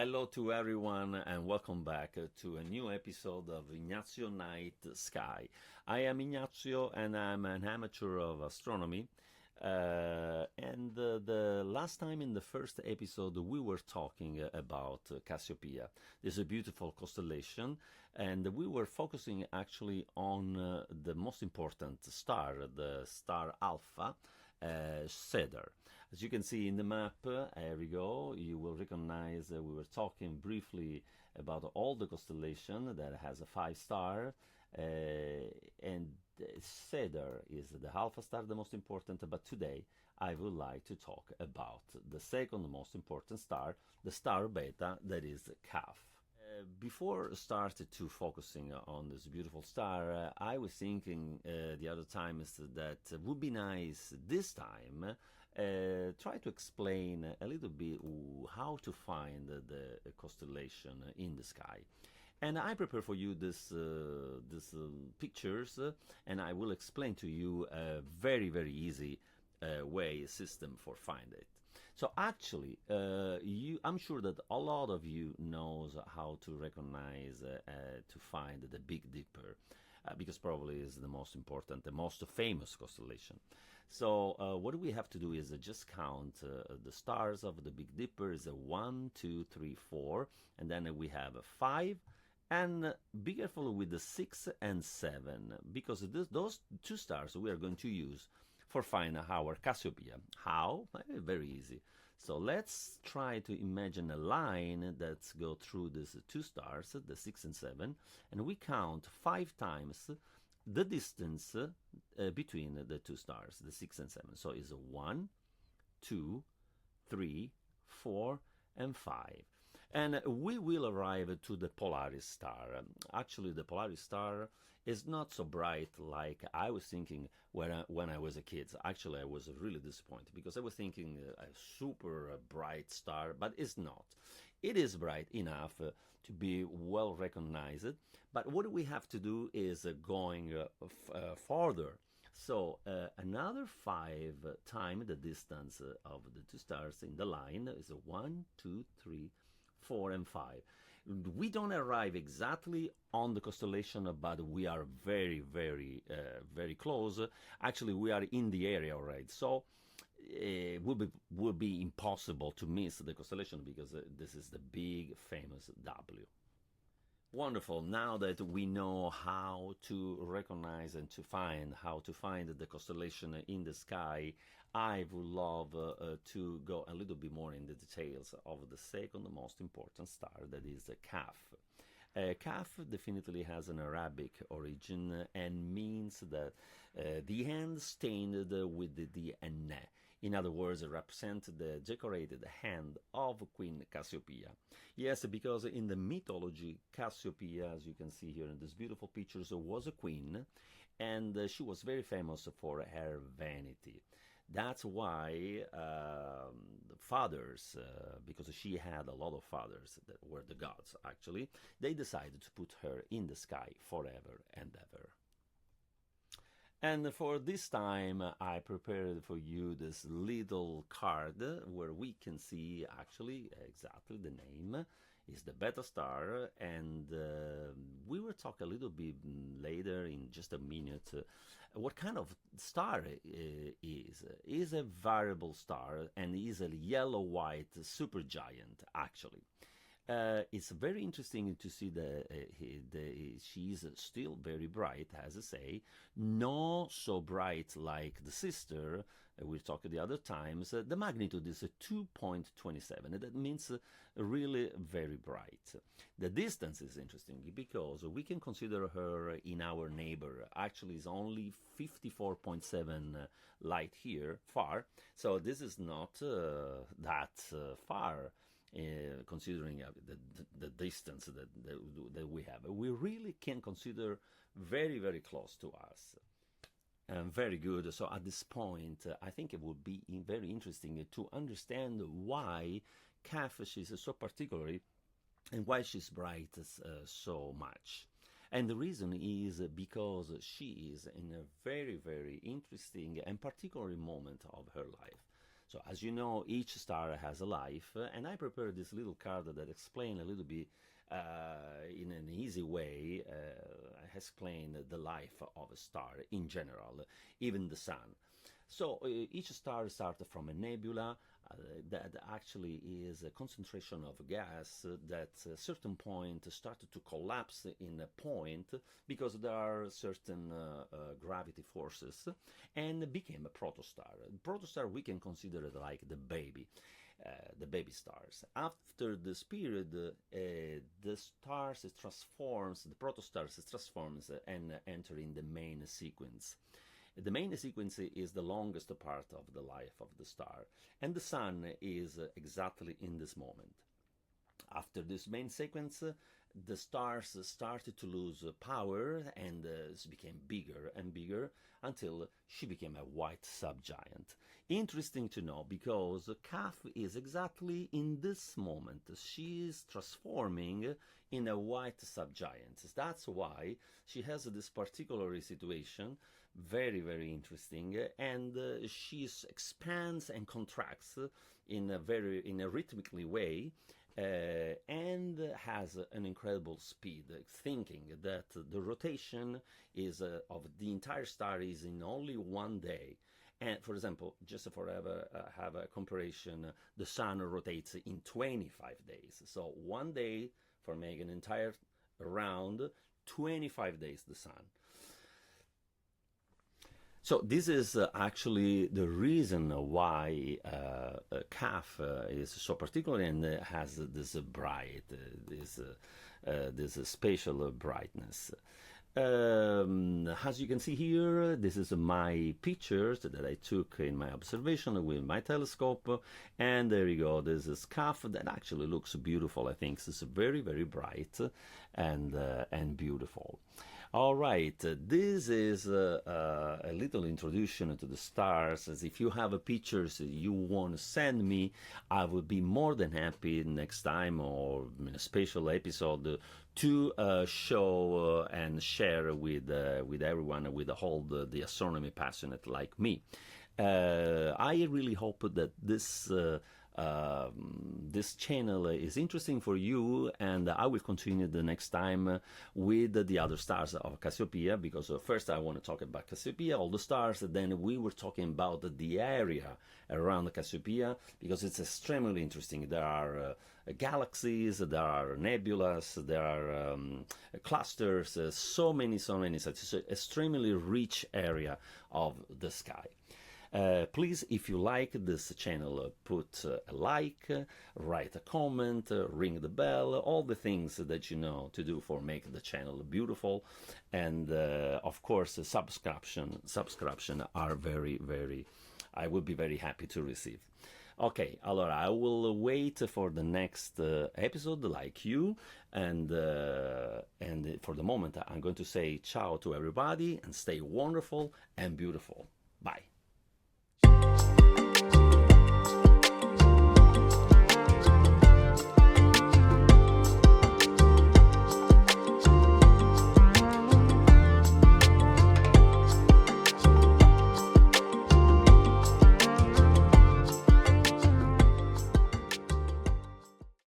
Hello to everyone and welcome back to a new episode of Ignazio Night Sky. I am Ignazio and I'm an amateur of astronomy. The last time in the first episode we were talking about Cassiopeia. This is a beautiful constellation, and we were focusing actually on the most important star, the star Alpha, Cedar. As you can see in the map, here we go, you will recognize we were talking briefly about all the constellation that has a 5-star, and Cedar is the alpha star, the most important, but today I would like to talk about the second most important star, the star Beta, that is Caph. Before started to focusing on this beautiful star, I was thinking the other time is that would be nice this time try to explain a little bit how to find the constellation in the sky. And I prepare for you this pictures, and I will explain to you a very easy system for find it. So actually, I'm sure that a lot of you knows how to recognize to find the Big Dipper, because probably is the most important, the most famous constellation. So what we have to do is just count the stars of the Big Dipper is 1, 2, 3, 4, and then we have 5. And be careful with the 6 and 7, because those two stars we are going to use for finding our Cassiopeia. How? Very easy. So let's try to imagine a line that goes through these two stars, the 6 and 7, and we count 5 times the distance between the two stars, the 6 and 7. So it's 1, 2, 3, 4, and 5. And we will arrive to the Polaris star. Actually, the Polaris star is not so bright like I was thinking when I was a kid. Actually, I was really disappointed because I was thinking a super bright star, but it's not. It is bright enough to be well recognized, but what we have to do is going farther. So another 5 times the distance of the two stars in the line is 1, 2, 3, 4, and 5. We don't arrive exactly on the constellation, but we are very close. Actually, we are in the area already. So it would be impossible to miss the constellation because this is the big famous W. Wonderful. Now that we know how to recognize and how to find the constellation in the sky, I would love to go a little bit more in the details of the second most important star, that is Caph. Caph definitely has an Arabic origin and means that the hand stained with the N. In other words, represent the decorated hand of Queen Cassiopeia. Yes, because in the mythology, Cassiopeia, as you can see here in these beautiful pictures, was a queen, and she was very famous for her vanity. That's why the fathers, because she had a lot of fathers that were the gods actually, they decided to put her in the sky forever and ever. And for this time, I prepared for you this little card where we can see actually exactly the name is the Beta star, and we will talk a little bit later in just a minute what kind of star is. Is a variable star and is a yellow-white supergiant actually. It's very interesting to see that she's still very bright, as I say, not so bright like the sister. We talked the other times. The magnitude is 2.27. That means really very bright. The distance is interesting because we can consider her in our neighbor. Actually, it's only 54.7 light year far. So this is not that far. Considering the distance that we have, we really can consider very close to us. Very good. So at this point, I think it would be very interesting to understand why Caph is so particular and why she's bright so much. And the reason is because she is in a very interesting and particular moment of her life. So as you know, each star has a life, and I prepared this little card that explain a little bit in an easy way, explain the life of a star in general, even the sun. So each star starts from a nebula that actually is a concentration of gas that at a certain point started to collapse in a point because there are certain gravity forces and became a protostar. Protostar we can consider it like the baby stars. After this period, the stars transforms, the protostars transforms and enter in the main sequence. The main sequence is the longest part of the life of the star, and the sun is exactly in this moment. After this main sequence, the stars started to lose power and became bigger and bigger until she became a white subgiant. Interesting to know because Caph is exactly in this moment. She is transforming in a white subgiant. That's why she has this particular situation, very, very interesting, and she expands and contracts in a rhythmically way. And has an incredible speed, thinking that the rotation is of the entire star is in only one day. And for example, just for have a comparison, the sun rotates in 25 days. So one day for making an entire round, 25 days the sun. So this is actually the reason why Caph is so particular and has this bright, this spatial brightness. As you can see here, this is my pictures that I took in my observation with my telescope, and there you go. This is Caph that actually looks beautiful. I think it's very, very bright and beautiful. All right, this is a little introduction to the stars. As if you have pictures you want to send me, I would be more than happy next time or in a special episode to show and share with everyone, with all the astronomy passionate like me. I really hope that this channel is interesting for you, and I will continue the next time with the other stars of Cassiopeia, because first I want to talk about Cassiopeia, all the stars, then we were talking about the area around Cassiopeia, because it's extremely interesting. There are galaxies, there are nebulas, there are clusters, so many such. It's an extremely rich area of the sky. Please, if you like this channel, put a like, write a comment, ring the bell, all the things that you know to do for make the channel beautiful, and of course subscription are very, very, I will be very happy to receive. Okay, allora I will wait for the next episode like you, and for the moment I'm going to say ciao to everybody and stay wonderful and beautiful. Bye.